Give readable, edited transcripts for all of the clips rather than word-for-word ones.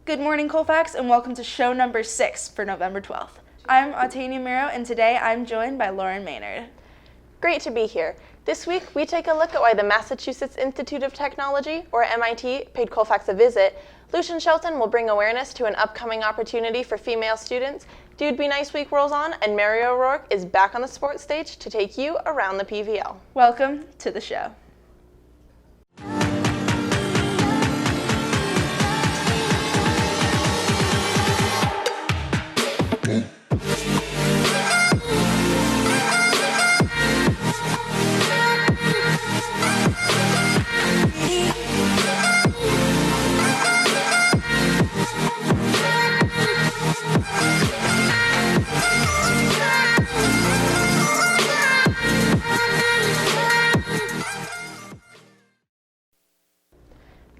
Good morning, Colfax, and welcome to show number 6 for November 12th. I'm Autania Miro, and today I'm joined by Lauren Maynard. Great to be here. This week, we take a look at why the Massachusetts Institute of Technology, or MIT, paid Colfax a visit. Lucian Shelton will bring awareness to an upcoming opportunity for female students. Dude Be Nice Week rolls on, and Mary O'Rourke is back on the sports stage to take you around the PVL. Welcome to the show.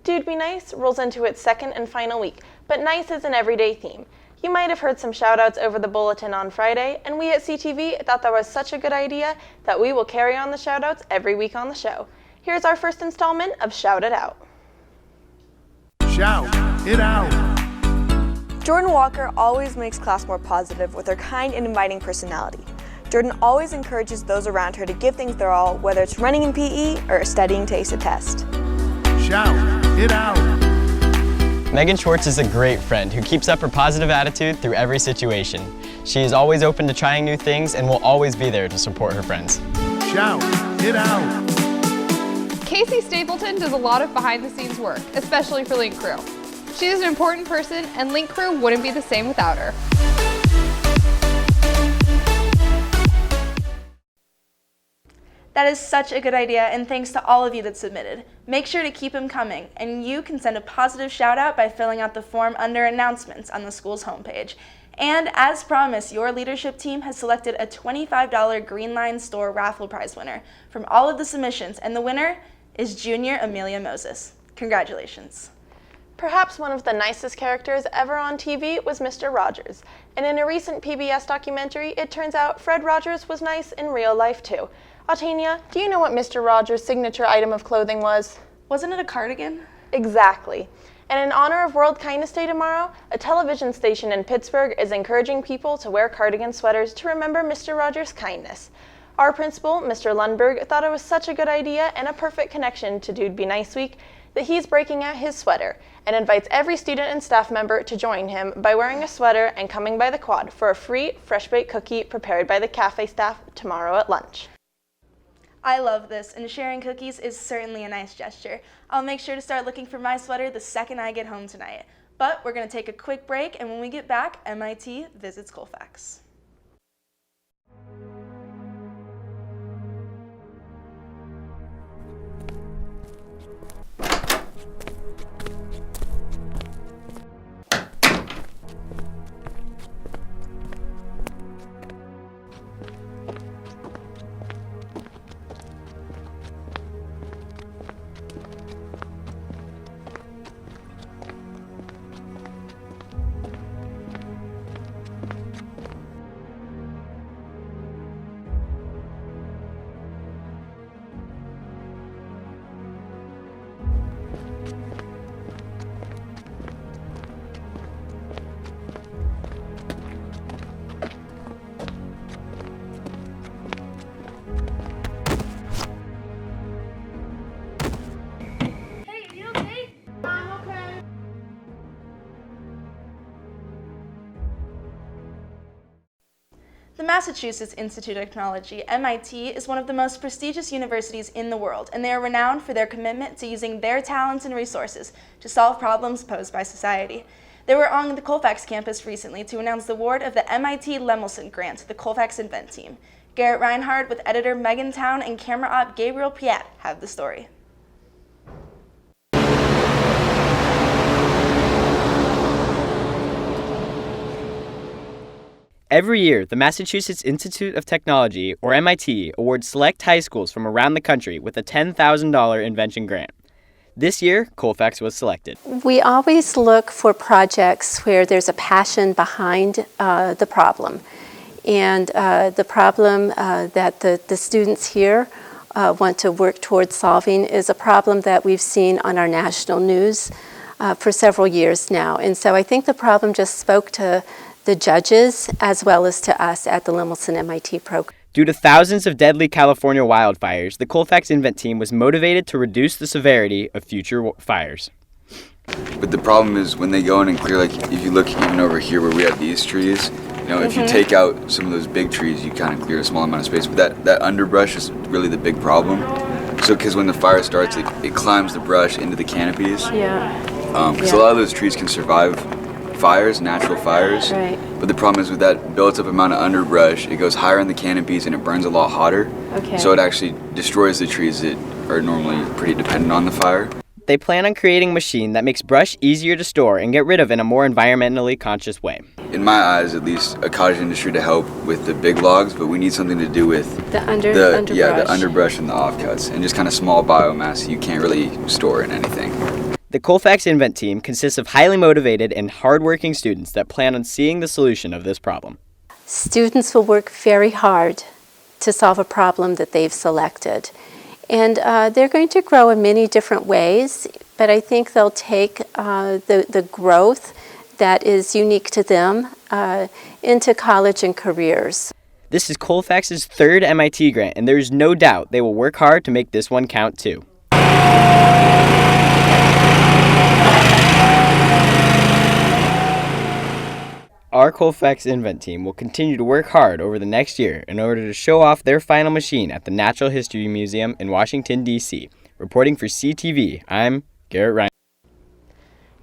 Dude Be Nice rolls into its second and final week, but nice is an everyday theme. You might have heard some shout-outs over the bulletin on Friday, and we at CTV thought that was such a good idea that we will carry on the shout-outs every week on the show. Here's our first installment of Shout It Out. Shout it out. Jordan Walker always makes class more positive with her kind and inviting personality. Jordan always encourages those around her to give things their all, whether it's running in PE or studying to ace a test. Shout it out. Megan Schwartz is a great friend who keeps up her positive attitude through every situation. She is always open to trying new things and will always be there to support her friends. Shout it out. Casey Stapleton does a lot of behind-the-scenes work, especially for Link Crew. She is an important person, and Link Crew wouldn't be the same without her. That is such a good idea, and thanks to all of you that submitted. Make sure to keep them coming, and you can send a positive shout-out by filling out the form under Announcements on the school's homepage. And as promised, your leadership team has selected a $25 Green Line Store raffle prize winner from all of the submissions, and the winner is Junior Amelia Moses. Congratulations. Perhaps one of the nicest characters ever on TV was Mr. Rogers, and in a recent PBS documentary, it turns out Fred Rogers was nice in real life too. Autania, do you know what Mr. Rogers' signature item of clothing was? Wasn't it a cardigan? Exactly. And in honor of World Kindness Day tomorrow, a television station in Pittsburgh is encouraging people to wear cardigan sweaters to remember Mr. Rogers' kindness. Our principal, Mr. Lundberg, thought it was such a good idea and a perfect connection to Dude Be Nice Week that he's breaking out his sweater and invites every student and staff member to join him by wearing a sweater and coming by the quad for a free fresh baked cookie prepared by the cafe staff tomorrow at lunch. I love this, and sharing cookies is certainly a nice gesture. I'll make sure to start looking for my sweater the second I get home tonight. But we're going to take a quick break, and when we get back, MIT visits Colfax. The Massachusetts Institute of Technology, MIT, is one of the most prestigious universities in the world, and they are renowned for their commitment to using their talents and resources to solve problems posed by society. They were on the Colfax campus recently to announce the award of the MIT Lemelson Grant to the Colfax Invent Team. Garrett Reinhardt with editor Megan Town and camera op Gabriel Piat have the story. Every year, the Massachusetts Institute of Technology, or MIT, awards select high schools from around the country with a $10,000 invention grant. This year, Colfax was selected. We always look for projects where there's a passion behind the problem. And the problem that the students here want to work towards solving is a problem that we've seen on our national news for several years now. And so I think the problem just spoke to the judges as well as to us at the Lemelson MIT program. Due to thousands of deadly California wildfires, the Colfax Invent team was motivated to reduce the severity of future fires. But the problem is when they go in and clear, like if you look even over here where we have these trees, if you take out some of those big trees, you kind of clear a small amount of space. But that underbrush is really the big problem. So because when the fire starts, it climbs the brush into the canopies. Because a lot of those trees can survive fires, natural fires. Right. But the problem is with that built-up amount of underbrush, it goes higher in the canopies and it burns a lot hotter. Okay. So it actually destroys the trees that are normally pretty dependent on the fire. They plan on creating a machine that makes brush easier to store and get rid of in a more environmentally conscious way. In my eyes, at least, a cottage industry to help with the big logs, but we need something to do with The underbrush. the underbrush and the offcuts, and just kind of small biomass you can't really store in anything. The Colfax Invent team consists of highly motivated and hardworking students that plan on seeing the solution of this problem. Students will work very hard to solve a problem that they've selected. And they're going to grow in many different ways, but I think they'll take the growth that is unique to them into college and careers. This is Colfax's third MIT grant, and there is no doubt they will work hard to make this one count too. Our Colfax Invent team will continue to work hard over the next year in order to show off their final machine at the Natural History Museum in Washington, D.C. Reporting for CTV, I'm Garrett Ryan.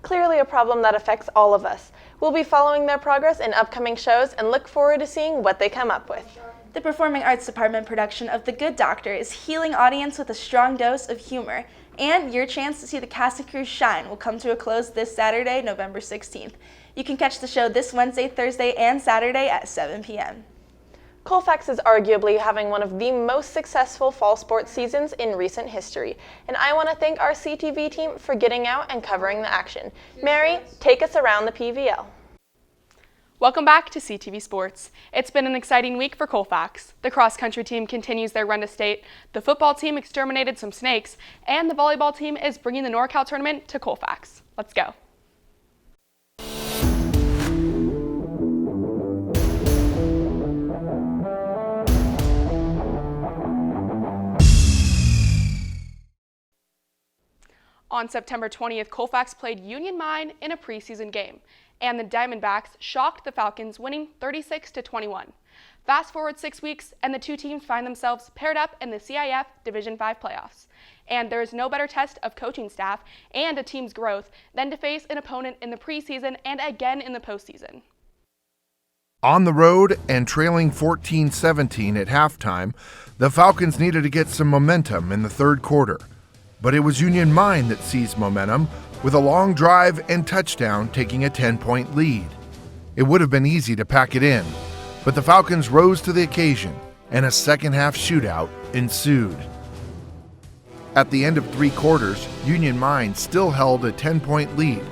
Clearly a problem that affects all of us. We'll be following their progress in upcoming shows and look forward to seeing what they come up with. The Performing Arts Department production of The Good Doctor is healing audience with a strong dose of humor. And your chance to see the cast and crew shine will come to a close this Saturday, November 16th. You can catch the show this Wednesday, Thursday, and Saturday at 7 p.m. Colfax is arguably having one of the most successful fall sports seasons in recent history, and I want to thank our CTV team for getting out and covering the action. Mary, take us around the PVL. Welcome back to CTV Sports. It's been an exciting week for Colfax. The cross-country team continues their run to state, the football team exterminated some snakes, and the volleyball team is bringing the NorCal tournament to Colfax. Let's go. On September 20th, Colfax played Union Mine in a preseason game, and the Diamondbacks shocked the Falcons, winning 36-21. Fast forward 6 weeks, and the two teams find themselves paired up in the CIF Division V playoffs. And there is no better test of coaching staff and a team's growth than to face an opponent in the preseason and again in the postseason. On the road and trailing 14-17 at halftime, the Falcons needed to get some momentum in the third quarter. But it was Union Mine that seized momentum with a long drive and touchdown, taking a 10-point lead. It would have been easy to pack it in, but the Falcons rose to the occasion and a second-half shootout ensued. At the end of 3 quarters, Union Mine still held a 10-point lead,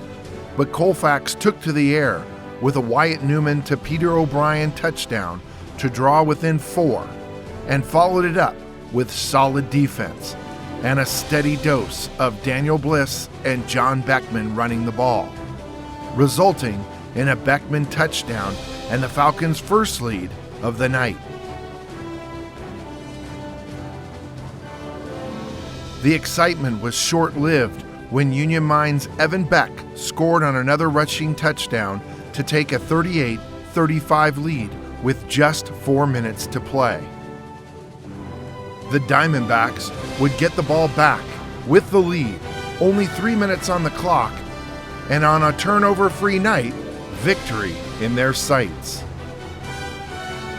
but Colfax took to the air with a Wyatt Newman to Peter O'Brien touchdown to draw within 4, and followed it up with solid defense and a steady dose of Daniel Bliss and John Beckman running the ball, resulting in a Beckman touchdown and the Falcons' first lead of the night. The excitement was short-lived when Union Mine's Evan Beck scored on another rushing touchdown to take a 38-35 lead with just 4 minutes to play. The Diamondbacks would get the ball back with the lead, only 3 minutes on the clock, and on a turnover-free night, victory in their sights.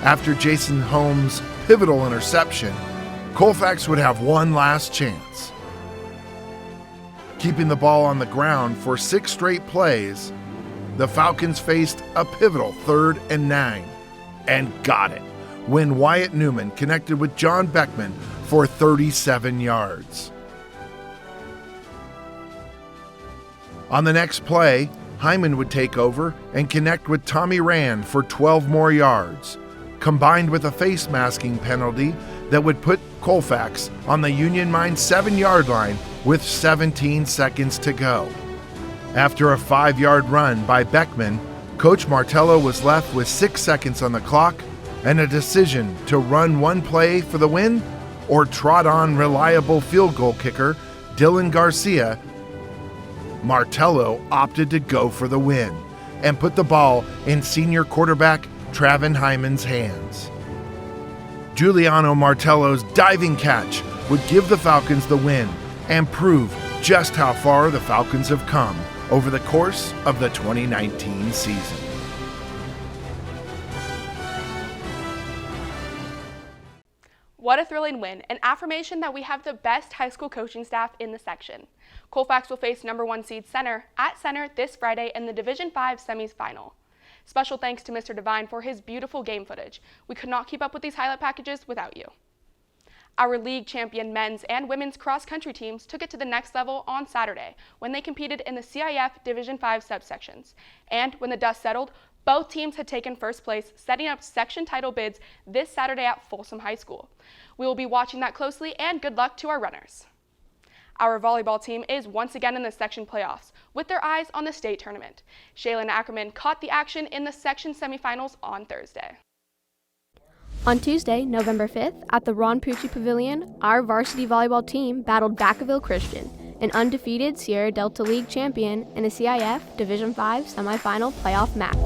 After Jason Holmes' pivotal interception, Colfax would have one last chance. Keeping the ball on the ground for 6 straight plays, the Falcons faced a pivotal 3rd and 9, and got it when Wyatt Newman connected with John Beckman for 37 yards. On the next play, Hyman would take over and connect with Tommy Rand for 12 more yards, combined with a face masking penalty that would put Colfax on the Union Mine 7-yard line with 17 seconds to go. After a 5-yard run by Beckman, Coach Martello was left with 6 seconds on the clock and a decision to run one play for the win or trot on reliable field goal kicker Dylan Garcia. Martello opted to go for the win and put the ball in senior quarterback Travin Hyman's hands. Giuliano Martello's diving catch would give the Falcons the win and prove just how far the Falcons have come over the course of the 2019 season. What a thrilling win, an affirmation that we have the best high school coaching staff in the section. Colfax will face number 1 seed Center at Center this Friday in the Division 5 semis final. Special thanks to Mr. Devine for his beautiful game footage. We could not keep up with these highlight packages without you. Our league champion men's and women's cross-country teams took it to the next level on Saturday when they competed in the CIF Division 5 subsections. And when the dust settled, both teams had taken first place, setting up section title bids this Saturday at Folsom High School. We will be watching that closely, and good luck to our runners. Our volleyball team is once again in the section playoffs, with their eyes on the state tournament. Shaylin Ackerman caught the action in the section semifinals on Thursday. On Tuesday, November 5th, at the Ron Pucci Pavilion, our varsity volleyball team battled Vacaville Christian, an undefeated Sierra Delta League champion, in a CIF Division 5 semifinal playoff match.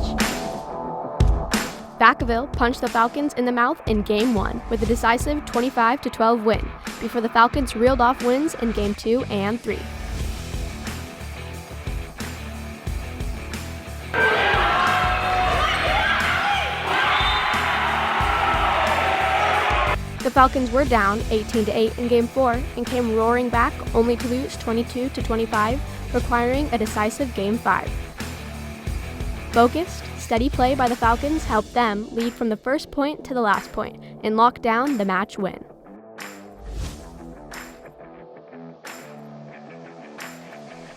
Vacaville punched the Falcons in the mouth in Game 1 with a decisive 25-12 win, before the Falcons reeled off wins in Game 2 and 3. The Falcons were down 18-8 in Game 4 and came roaring back only to lose 22-25, requiring a decisive Game 5. Focused, steady play by the Falcons helped them lead from the first point to the last point and lock down the match win.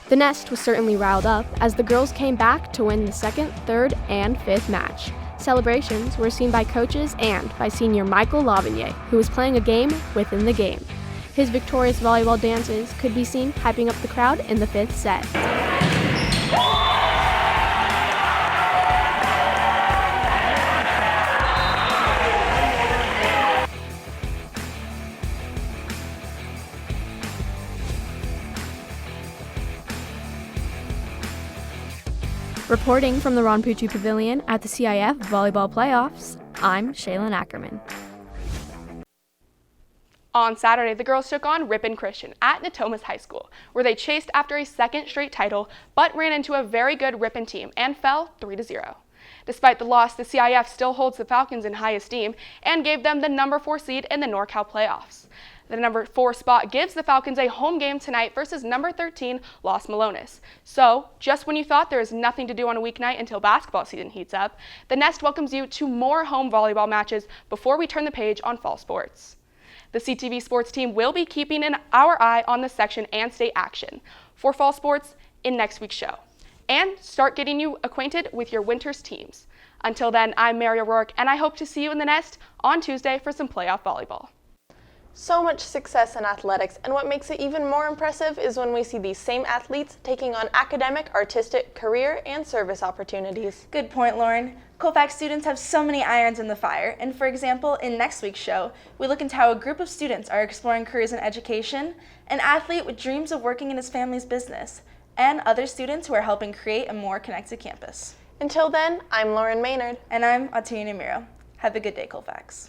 The Nest was certainly riled up as the girls came back to win the second, third, and fifth match. Celebrations were seen by coaches and by senior Michael Lavigny, who was playing a game within the game. His victorious volleyball dances could be seen hyping up the crowd in the fifth set. Reporting from the Ron Pucci Pavilion at the CIF Volleyball Playoffs, I'm Shaylin Ackerman. On Saturday, the girls took on Ripon Christian at Natomas High School, where they chased after a second straight title, but ran into a very good Ripon team and fell 3-0. Despite the loss, the CIF still holds the Falcons in high esteem and gave them the number 4 seed in the NorCal playoffs. The number 4 spot gives the Falcons a home game tonight versus number 13 Los Melones. So, just when you thought there was nothing to do on a weeknight until basketball season heats up, the Nest welcomes you to more home volleyball matches before we turn the page on fall sports. The CTV sports team will be keeping our eye on the section and state action for fall sports in next week's show, and start getting you acquainted with your winter's teams. Until then, I'm Mary O'Rourke, and I hope to see you in the Nest on Tuesday for some playoff volleyball. So much success in athletics, and what makes it even more impressive is when we see these same athletes taking on academic, artistic, career, and service opportunities. Good point, Lauren. Colfax students have so many irons in the fire, and for example, in next week's show, we look into how a group of students are exploring careers in education, an athlete with dreams of working in his family's business, and other students who are helping create a more connected campus. Until then, I'm Lauren Maynard. And I'm Atiana Miro. Have a good day, Colfax.